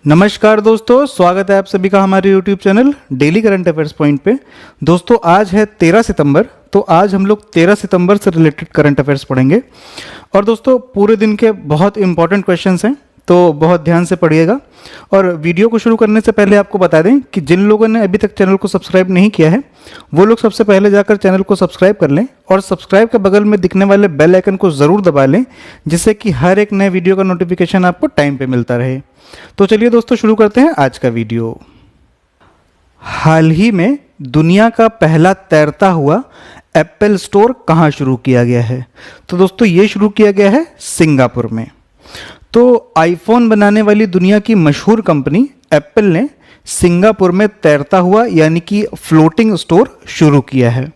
नमस्कार दोस्तों, स्वागत है आप सभी का हमारे YouTube channel daily current affairs point पे। दोस्तों आज है 13 सितंबर, तो आज हम लोग 13 सितंबर से रिलेटेड करंट अफेयर्स पढ़ेंगे। और दोस्तों पूरे दिन के बहुत इंपॉर्टेंट क्वेश्चंस हैं, तो बहुत ध्यान से पढ़िएगा। और वीडियो को शुरू करने से पहले आपको बता दें कि जिन लोगों ने अभी तक चैनल को सब्सक्राइब नहीं किया है वो लोग सबसे पहले जाकर चैनल को सब्सक्राइब कर लें और सब्सक्राइब के बगल में दिखने वाले बेल आइकन को ज़रूर दबा लें, जिससे कि हर एक नए वीडियो का नोटिफिकेशन आपको टाइम पे मिलता रहे। तो चलिए दोस्तों शुरू करते हैं आज का वीडियो। हाल ही में दुनिया का पहला तैरता हुआ एप्पल स्टोर कहाँ शुरू किया गया है? तो दोस्तों ये शुरू किया गया है सिंगापुर में। तो आईफोन बनाने वाली दुनिया की मशहूर कंपनी एप्पल ने सिंगापुर में तैरता हुआ यानी कि फ्लोटिंग स्टोर शुरू किया है।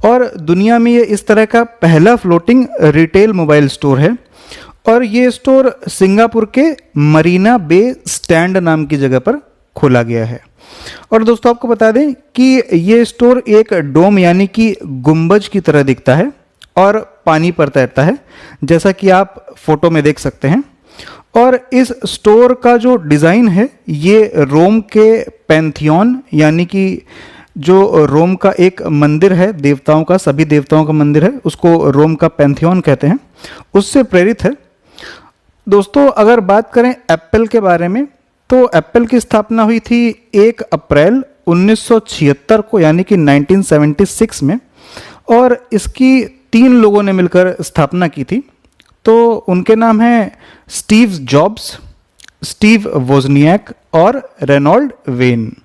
और दुनिया में ये इस तरह का पहला फ्लोटिंग रिटेल मोबाइल स्टोर है। और ये स्टोर सिंगापुर के मरीना बे स्टैंड नाम की जगह पर खोला गया है। और दोस्तों आपको बता दें कि ये स्टोर एक डोम यानी कि गुंबज की तरह दिखता है और पानी पर तैरता है, जैसा कि आप फोटो में देख सकते हैं। और इस स्टोर का जो डिज़ाइन है ये रोम के पैंथियन यानी कि जो रोम का एक मंदिर है देवताओं का, सभी देवताओं का मंदिर है, उसको रोम का पैंथियन कहते हैं, उससे प्रेरित है। दोस्तों अगर बात करें एप्पल के बारे में, तो एप्पल की स्थापना हुई थी 1 अप्रैल 1976 को यानी कि 1976 में। और इसकी 3 लोगों ने मिलकर स्थापना की थी। तो उनके नाम हैं स्टीव जॉब्स, स्टीव वोजनियाक और रेनॉल्ड वेन।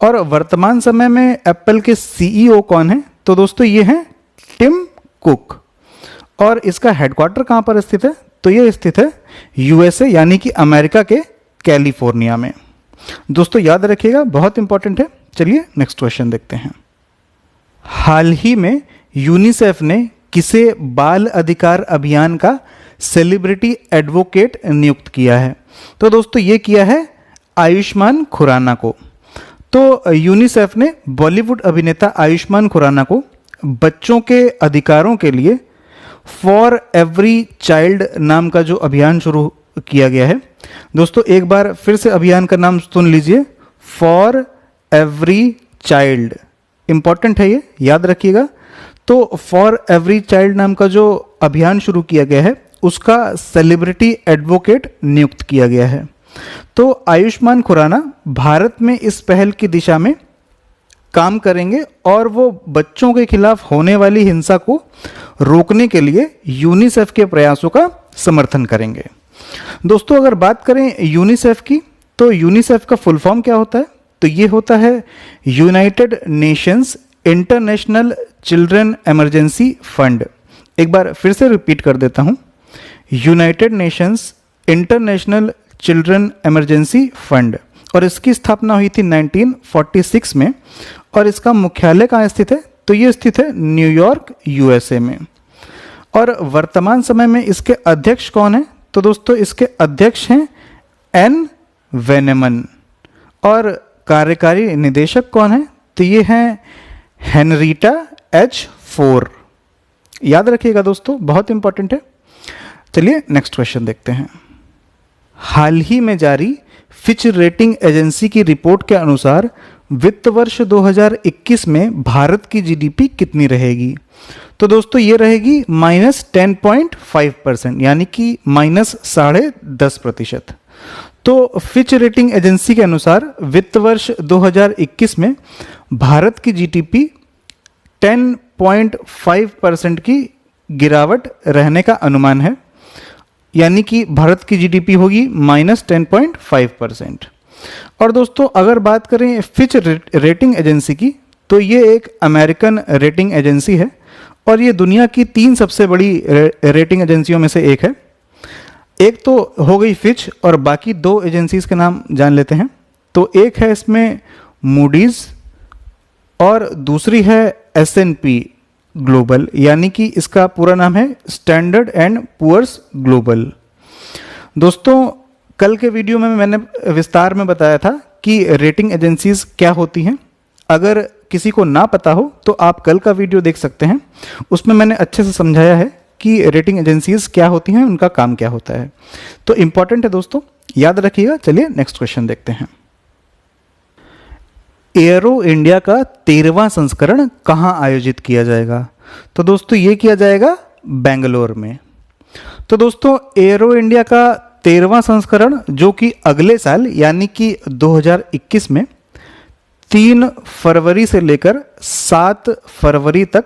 और वर्तमान समय में एप्पल के सीईओ कौन है? तो दोस्तों ये हैं टिम कुक। और इसका हेडक्वार्टर कहाँ पर स्थित है? तो ये स्थित है यूएसए यानी कि अमेरिका के कैलिफोर्निया में। दोस्तों याद रखिएगा, बहुत इंपॉर्टेंट है। चलिए नेक्स्ट क्वेश्चन देखते हैं। हाल ही में यूनिसेफ ने किसे बाल अधिकार अभियान का सेलिब्रिटी एडवोकेट नियुक्त किया है? तो दोस्तों ये किया है आयुष्मान खुराना को। तो यूनिसेफ ने बॉलीवुड अभिनेता आयुष्मान खुराना को बच्चों के अधिकारों के लिए फॉर एवरी चाइल्ड नाम का जो अभियान शुरू किया गया है। दोस्तों एक बार फिर से अभियान का नाम सुन लीजिए, फॉर एवरी चाइल्ड। इंपॉर्टेंट है, ये याद रखिएगा। तो फॉर एवरी चाइल्ड नाम का जो अभियान शुरू किया गया है उसका सेलिब्रिटी एडवोकेट नियुक्त किया गया है। तो आयुष्मान खुराना भारत में इस पहल की दिशा में काम करेंगे और वो बच्चों के खिलाफ होने वाली हिंसा को रोकने के लिए यूनिसेफ के प्रयासों का समर्थन करेंगे। दोस्तों अगर बात करें यूनिसेफ की, तो यूनिसेफ का फुल फॉर्म क्या होता है? तो ये होता है United Nations international children emergency fund. एक बार फिर से रिपीट कर देता हूँ, United Nations international children emergency fund. और इसकी स्थापना हुई थी 1946 में। और इसका मुख्यालय कहाँ स्थित है? तो ये स्थित है न्यूयॉर्क यूएसए में। और वर्तमान समय में इसके अध्यक्ष कौन है? तो दोस्तों इसके अध्यक्ष हैं एन वेनेमन। और कार्यकारी निदेशक कौन है? तो ये हैं हेनरीटा एच फोर। याद रखिएगा दोस्तों, बहुत इंपॉर्टेंट है। चलिए नेक्स्ट क्वेश्चन देखते हैं। हाल ही में जारी फिच रेटिंग एजेंसी की रिपोर्ट के अनुसार वित्त वर्ष 2021 में भारत की जीडीपी कितनी रहेगी? तो दोस्तों ये रहेगी -10.5% यानी कि -10.5%। तो फिच रेटिंग एजेंसी के अनुसार वित्त वर्ष 2021 में भारत की जीडीपी 10.5% की गिरावट रहने का अनुमान है, यानी कि भारत की जीडीपी होगी -10.5%। और दोस्तों अगर बात करें फिच रेटिंग एजेंसी की, तो ये एक अमेरिकन रेटिंग एजेंसी है और ये दुनिया की 3 सबसे बड़ी रेटिंग एजेंसियों में से एक है। एक तो हो गई फिच और बाकी 2 एजेंसीज के नाम जान लेते हैं। तो एक है इसमें मूडीज और दूसरी है S&P ग्लोबल, यानी कि इसका पूरा नाम है स्टैंडर्ड एंड पुअर्स ग्लोबल। दोस्तों कल के वीडियो में मैंने विस्तार में बताया था कि रेटिंग एजेंसीज क्या होती हैं। अगर किसी को ना पता हो तो आप कल का वीडियो देख सकते हैं, उसमें मैंने अच्छे से समझाया है कि रेटिंग एजेंसीज क्या होती हैं, उनका काम क्या होता है। तो इम्पॉर्टेंट है दोस्तों, याद रखिएगा। चलिए नेक्स्ट क्वेश्चन देखते हैं। एयरो इंडिया का 13वां संस्करण कहाँ आयोजित किया जाएगा? तो दोस्तों ये किया जाएगा बेंगलोर में। तो दोस्तों एयरो इंडिया का 13वां संस्करण जो कि अगले साल यानी कि 2021 में 3 फरवरी से लेकर 7 फरवरी तक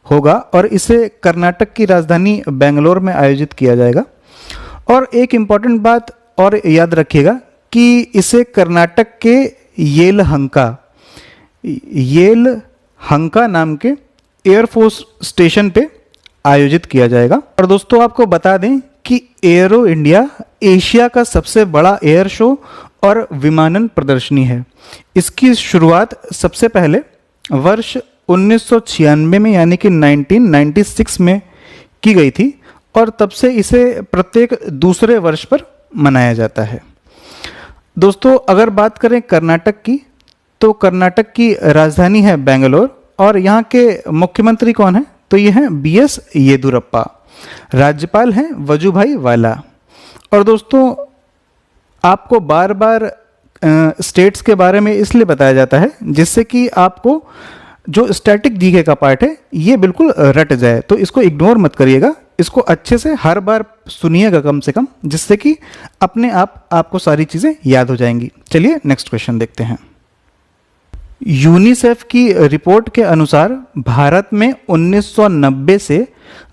होगा और इसे कर्नाटक की राजधानी बेंगलोर में आयोजित किया जाएगा। और एक इम्पॉर्टेंट बात और याद रखिएगा कि इसे कर्नाटक के येलहंका नाम के एयरफोर्स स्टेशन पे आयोजित किया जाएगा। और दोस्तों आपको बता दें कि एयरो इंडिया एशिया का सबसे बड़ा एयर शो और विमानन प्रदर्शनी है। इसकी शुरुआत सबसे पहले वर्ष 1996 में यानी कि 1996 में की गई थी और तब से इसे प्रत्येक दूसरे वर्ष पर मनाया जाता है। दोस्तों अगर बात करें कर्नाटक की, तो कर्नाटक की राजधानी है बेंगलोर और यहाँ के मुख्यमंत्री कौन है? तो ये हैं BS येदुरप्पा। राज्यपाल हैं वजुभाई वाला। और दोस्तों आपको बार बार स्टेट्स के बारे में इसलिए बताया जाता है जिससे कि आपको जो स्टैटिक जीके का पार्ट है ये बिल्कुल रट जाए, तो इसको इग्नोर मत करिएगा, इसको अच्छे से हर बार सुनिएगा कम से कम, जिससे कि अपने आप आपको सारी चीज़ें याद हो जाएंगी। चलिए नेक्स्ट क्वेश्चन देखते हैं। यूनिसेफ की रिपोर्ट के अनुसार भारत में 1990 से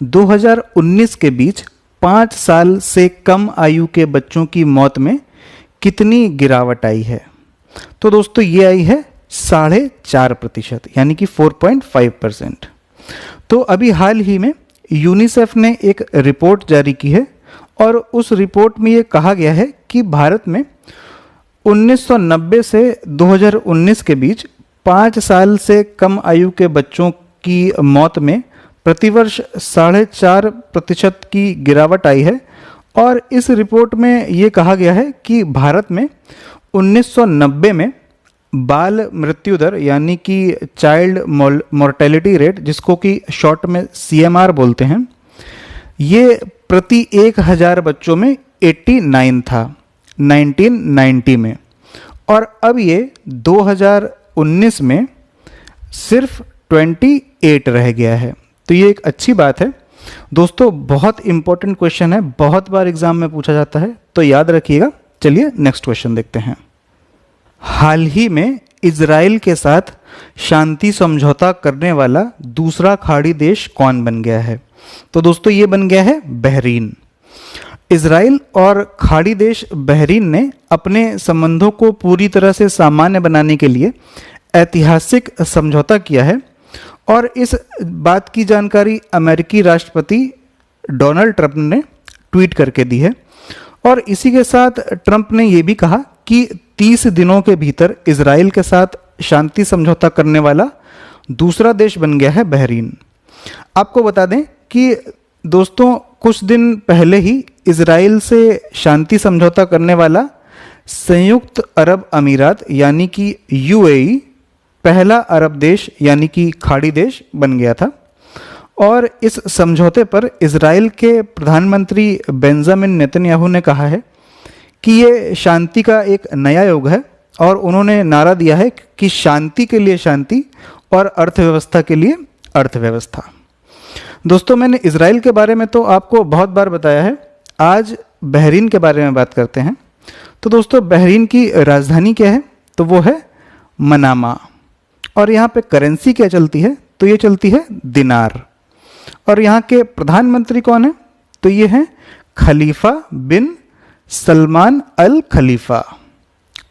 2019 के बीच 5 साल से कम आयु के बच्चों की मौत में कितनी गिरावट आई है? तो दोस्तों ये आई है 4.5% यानी कि 4.5%। तो अभी हाल ही में यूनिसेफ ने एक रिपोर्ट जारी की है और उस रिपोर्ट में ये कहा गया है कि भारत में 1990 से 2019 के बीच 5 साल से कम आयु के बच्चों की मौत में प्रतिवर्ष 4.5% की गिरावट आई है। और इस रिपोर्ट में ये कहा गया है कि भारत में 1990 में बाल मृत्यु दर यानी कि चाइल्ड मोर्टेलिटी रेट, जिसको कि शॉर्ट में CMR बोलते हैं, ये प्रति 1000 बच्चों में 89 था 1990 में, और अब ये 2019 में सिर्फ 28 रह गया है। तो ये एक अच्छी बात है। दोस्तों बहुत इंपॉर्टेंट क्वेश्चन है, बहुत बार एग्जाम में पूछा जाता है, तो याद रखिएगा। चलिए नेक्स्ट क्वेश्चन देखते हैं। हाल ही में इजराइल के साथ शांति समझौता करने वाला दूसरा खाड़ी देश कौन बन गया है? तो दोस्तों ये बन गया है बहरीन। इजराइल और खाड़ी देश बहरीन ने अपने संबंधों को पूरी तरह से सामान्य बनाने के लिए ऐतिहासिक समझौता किया है और इस बात की जानकारी अमेरिकी राष्ट्रपति डोनाल्ड ट्रंप ने ट्वीट करके दी है। और इसी के साथ ट्रंप ने यह भी कहा कि 30 दिनों के भीतर इजराइल के साथ शांति समझौता करने वाला दूसरा देश बन गया है बहरीन। आपको बता दें कि दोस्तों कुछ दिन पहले ही इजराइल से शांति समझौता करने वाला संयुक्त अरब अमीरात यानी कि UAE पहला अरब देश यानी कि खाड़ी देश बन गया था। और इस समझौते पर इजराइल के प्रधानमंत्री बेंजामिन नेतन्याहू ने कहा है कि ये शांति का एक नया युग है और उन्होंने नारा दिया है कि शांति के लिए शांति और अर्थव्यवस्था के लिए अर्थव्यवस्था। दोस्तों मैंने इजराइल के बारे में तो आपको बहुत बार बताया है, आज बहरीन के बारे में बात करते हैं। तो दोस्तों बहरीन की राजधानी क्या है? तो वो है मनामा। और यहाँ पे करेंसी क्या चलती है? तो ये चलती है दिनार। और यहाँ के प्रधानमंत्री कौन है? तो ये हैं खलीफा बिन सलमान अल खलीफा।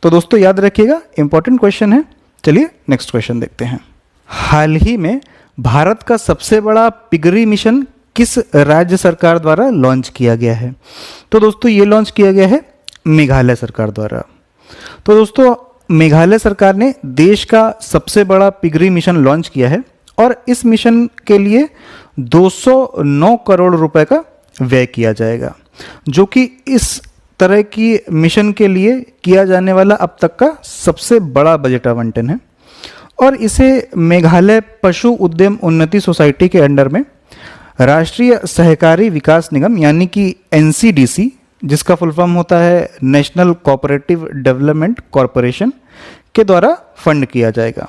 तो दोस्तों याद रखिएगा, इंपॉर्टेंट क्वेश्चन है। चलिए नेक्स्ट क्वेश्चन देखते हैं। हाल ही में भारत का सबसे बड़ा पिगरी मिशन किस राज्य सरकार द्वारा लॉन्च किया गया है? तो दोस्तों ये लॉन्च किया गया है मेघालय सरकार द्वारा। तो दोस्तों मेघालय सरकार ने देश का सबसे बड़ा पिगरी मिशन लॉन्च किया है और इस मिशन के लिए 209 करोड़ रुपए का व्यय किया जाएगा, जो कि इस तरह की मिशन के लिए किया जाने वाला अब तक का सबसे बड़ा बजट आवंटन है। और इसे मेघालय पशु उद्यम उन्नति सोसाइटी के अंडर में राष्ट्रीय सहकारी विकास निगम यानी कि NCDC जिसका फुल फॉर्म होता है नेशनल कोऑपरेटिव डेवलपमेंट कॉरपोरेशन के द्वारा फंड किया जाएगा।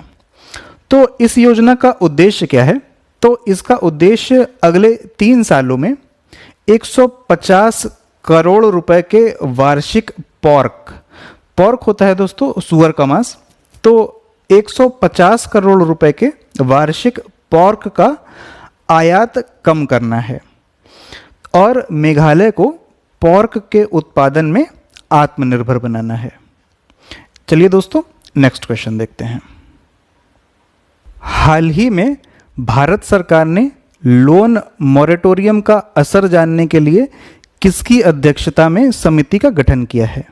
तो इस योजना का उद्देश्य क्या है? तो इसका उद्देश्य अगले 3 सालों में 150 करोड़ रुपए के वार्षिक पॉर्क होता है दोस्तों सुअर का मांस, तो 150 करोड़ रुपए के वार्षिक पॉर्क का आयात कम करना है और मेघालय को पॉर्क के उत्पादन में आत्मनिर्भर बनाना है। चलिए दोस्तों नेक्स्ट क्वेश्चन देखते हैं। हाल ही में भारत सरकार ने लोन मॉरेटोरियम का असर जानने के लिए किसकी अध्यक्षता में समिति का गठन किया है?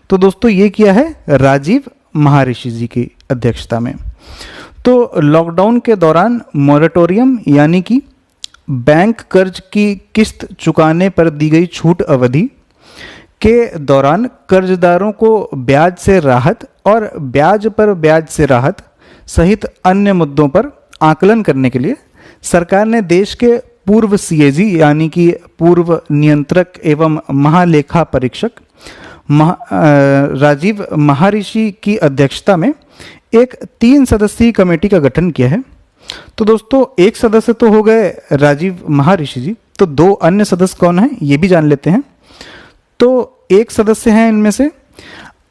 तो दोस्तों ये किया है राजीव महर्षि जी की अध्यक्षता में। तो लॉकडाउन के दौरान मॉरेटोरियम यानी कि बैंक कर्ज की किस्त चुकाने पर दी गई छूट अवधि के दौरान कर्जदारों को ब्याज से राहत और ब्याज पर ब्याज से राहत सहित अन्य मुद्दों पर आकलन करने के लिए सरकार ने देश के पूर्व सीएजी यानी कि पूर्व नियंत्रक एवं महालेखा परीक्षक राजीव महर्षि की अध्यक्षता में एक 3 सदस्यीय कमेटी का गठन किया है। तो दोस्तों एक सदस्य तो हो गए राजीव महर्षि जी, तो 2 अन्य सदस्य कौन है ये भी जान लेते हैं। तो एक सदस्य हैं इनमें से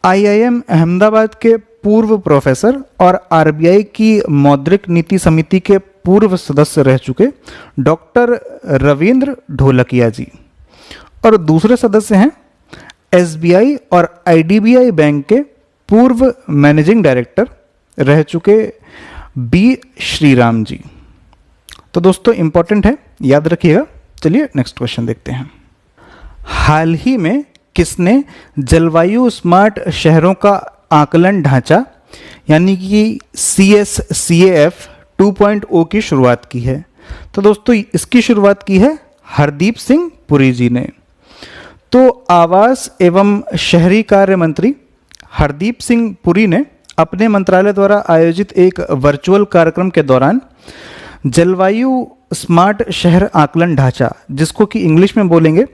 आईआईएम अहमदाबाद के पूर्व प्रोफेसर और आरबीआई की मौद्रिक नीति समिति के पूर्व सदस्य रह चुके डॉक्टर रविंद्र ढोलकिया जी, और दूसरे सदस्य हैं एसबीआई और आईडीबीआई बैंक के पूर्व मैनेजिंग डायरेक्टर रह चुके बी श्रीराम जी। तो दोस्तों इंपॉर्टेंट है, याद रखिएगा। चलिए नेक्स्ट क्वेश्चन देखते हैं। हाल ही में किसने जलवायु स्मार्ट शहरों का आकलन ढांचा यानी कि CSCAF 2.0 की शुरुआत की है? तो दोस्तों इसकी शुरुआत की है हरदीप सिंह पुरी जी ने। तो आवास एवं शहरी कार्य मंत्री हरदीप सिंह पुरी ने अपने मंत्रालय द्वारा आयोजित एक वर्चुअल कार्यक्रम के दौरान जलवायु स्मार्ट शहर आकलन ढांचा, जिसको कि इंग्लिश में बोलेंगे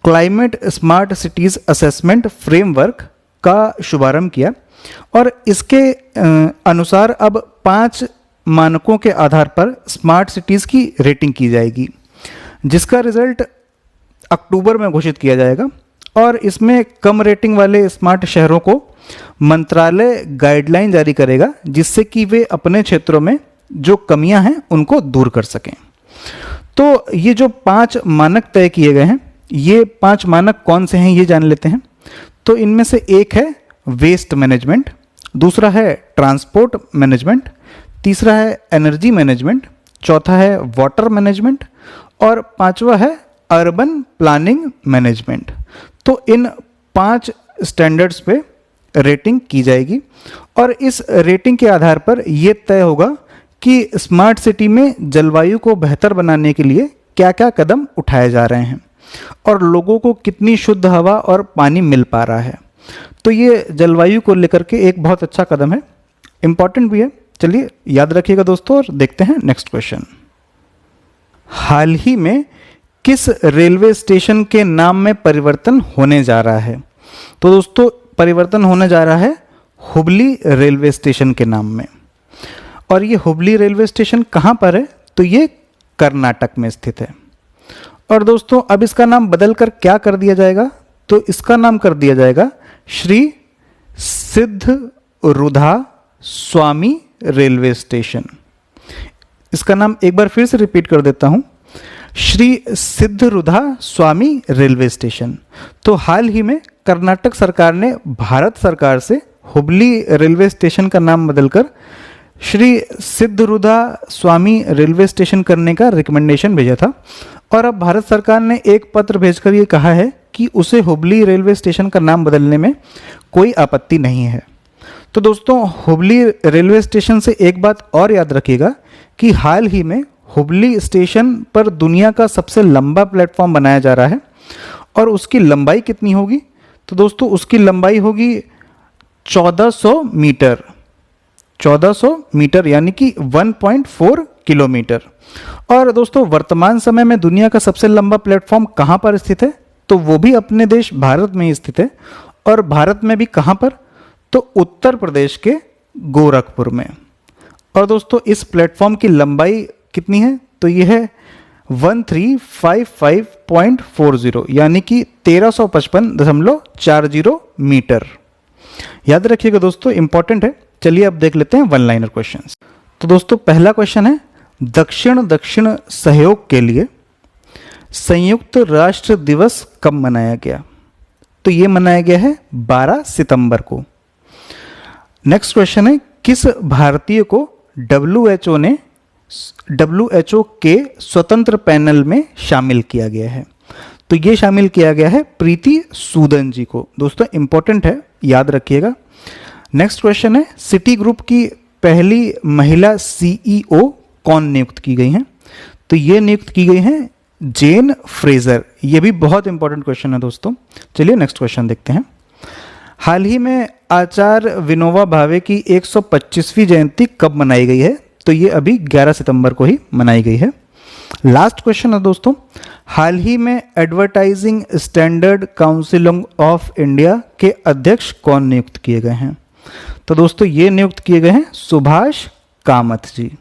climate smart cities assessment framework, का शुभारंभ किया और इसके अनुसार अब 5 मानकों के आधार पर स्मार्ट सिटीज़ की रेटिंग की जाएगी, जिसका रिजल्ट अक्टूबर में घोषित किया जाएगा। और इसमें कम रेटिंग वाले स्मार्ट शहरों को मंत्रालय गाइडलाइन जारी करेगा, जिससे कि वे अपने क्षेत्रों में जो कमियां हैं उनको दूर कर सकें। तो ये जो 5 मानक तय किए गए हैं, ये 5 मानक कौन से हैं ये जान लेते हैं। तो इनमें से एक है वेस्ट मैनेजमेंट, दूसरा है ट्रांसपोर्ट मैनेजमेंट, तीसरा है एनर्जी मैनेजमेंट, चौथा है वाटर मैनेजमेंट और 5वां है अर्बन प्लानिंग मैनेजमेंट। तो इन 5 स्टैंडर्ड्स पे रेटिंग की जाएगी और इस रेटिंग के आधार पर यह तय होगा कि स्मार्ट सिटी में जलवायु को बेहतर बनाने के लिए क्या क्या कदम उठाए जा रहे हैं और लोगों को कितनी शुद्ध हवा और पानी मिल पा रहा है। तो ये जलवायु को लेकर के एक बहुत अच्छा कदम है, इम्पॉर्टेंट भी है। चलिए याद रखिएगा दोस्तों और देखते हैं नेक्स्ट क्वेश्चन। हाल ही में किस रेलवे स्टेशन के नाम में परिवर्तन होने जा रहा है? तो दोस्तों परिवर्तन होने जा रहा है हुबली रेलवे स्टेशन के नाम में। और ये हुबली रेलवे स्टेशन कहाँ पर है? तो ये कर्नाटक में स्थित है। और दोस्तों अब इसका नाम बदलकर क्या कर दिया जाएगा? तो इसका नाम कर दिया जाएगा श्री सिद्धरुधा स्वामी रेलवे स्टेशन। इसका नाम एक बार फिर से रिपीट कर देता हूं, श्री सिद्धरुधा स्वामी रेलवे स्टेशन। तो हाल ही में कर्नाटक सरकार ने भारत सरकार से हुबली रेलवे स्टेशन का नाम बदलकर श्री सिद्धरुधा स्वामी रेलवे स्टेशन करने का रिकमेंडेशन भेजा था और अब भारत सरकार ने एक पत्र भेजकर ये कहा है कि उसे हुबली रेलवे स्टेशन का नाम बदलने में कोई आपत्ति नहीं है। तो दोस्तों हुबली रेलवे स्टेशन से एक बात और याद रखिएगा कि हाल ही में हुबली स्टेशन पर दुनिया का सबसे लंबा प्लेटफॉर्म बनाया जा रहा है और उसकी लंबाई कितनी होगी? तो दोस्तों उसकी लंबाई होगी 1400 मीटर, 1400 मीटर यानी कि 1.4 किलोमीटर। और दोस्तों वर्तमान समय में दुनिया का सबसे लंबा प्लेटफॉर्म कहाँ पर स्थित है? तो वो भी अपने देश भारत में ही स्थित है। और भारत में भी कहाँ पर? तो उत्तर प्रदेश के गोरखपुर में। और दोस्तों इस प्लेटफॉर्म की लंबाई कितनी है? तो ये है 1355.40 यानी कि 1355.40 मीटर। याद रखिएगा दोस्तों, इंपॉर्टेंट है। चलिए अब देख लेते हैं वन लाइनर क्वेश्चंस। तो दोस्तों पहला क्वेश्चन है, दक्षिण दक्षिण सहयोग के लिए संयुक्त राष्ट्र दिवस कब मनाया गया? तो ये मनाया गया है 12 सितंबर को। नेक्स्ट क्वेश्चन है, किस भारतीय को WHO के स्वतंत्र पैनल में शामिल किया गया है? तो ये शामिल किया गया है प्रीति सूदन जी को। दोस्तों इंपॉर्टेंट है, याद रखिएगा। नेक्स्ट क्वेश्चन है, सिटी ग्रुप की पहली महिला CEO कौन नियुक्त की गई हैं? तो ये नियुक्त की गई हैं जेन फ्रेजर। ये भी बहुत इंपॉर्टेंट क्वेश्चन है दोस्तों। चलिए नेक्स्ट क्वेश्चन देखते हैं। हाल ही में आचार्य विनोबा भावे की 125वीं जयंती कब मनाई गई है? तो ये अभी 11 सितंबर को ही मनाई गई है। लास्ट क्वेश्चन है दोस्तों, हाल ही में advertising standard council of India के अध्यक्ष कौन नियुक्त किए गए हैं? तो दोस्तों ये नियुक्त किए गए हैं सुभाष कामत जी।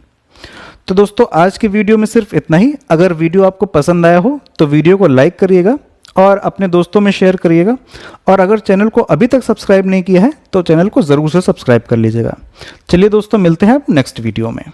तो दोस्तों आज की वीडियो में सिर्फ इतना ही। अगर वीडियो आपको पसंद आया हो तो वीडियो को लाइक करिएगा और अपने दोस्तों में शेयर करिएगा। और अगर चैनल को अभी तक सब्सक्राइब नहीं किया है तो चैनल को ज़रूर से सब्सक्राइब कर लीजिएगा। चलिए दोस्तों मिलते हैं अब नेक्स्ट वीडियो में।